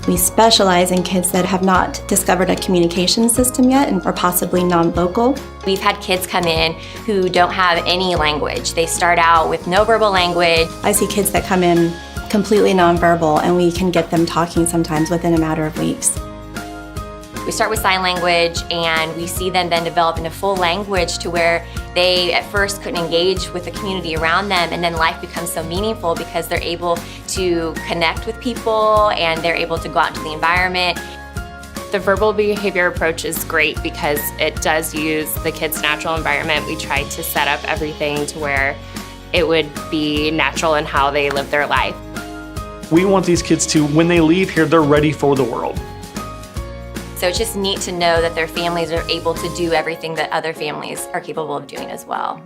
We specialize in kids that have not discovered a communication system yet and are possibly non-vocal. We've had kids come in who don't have any language. They start out with no verbal language. I see kids that come in completely nonverbal, and we can get them talking sometimes within a matter of weeks. We start with sign language, and we see them then develop into full language to where they at first couldn't engage with the community around them, and then life becomes so meaningful because they're able to connect with people and they're able to go out into the environment. The verbal behavior approach is great because it does use the kids' natural environment. We try to set up everything to where it would be natural in how they live their life. We want these kids to, when they leave here, they're ready for the world. So it's just neat to know that their families are able to do everything that other families are capable of doing as well.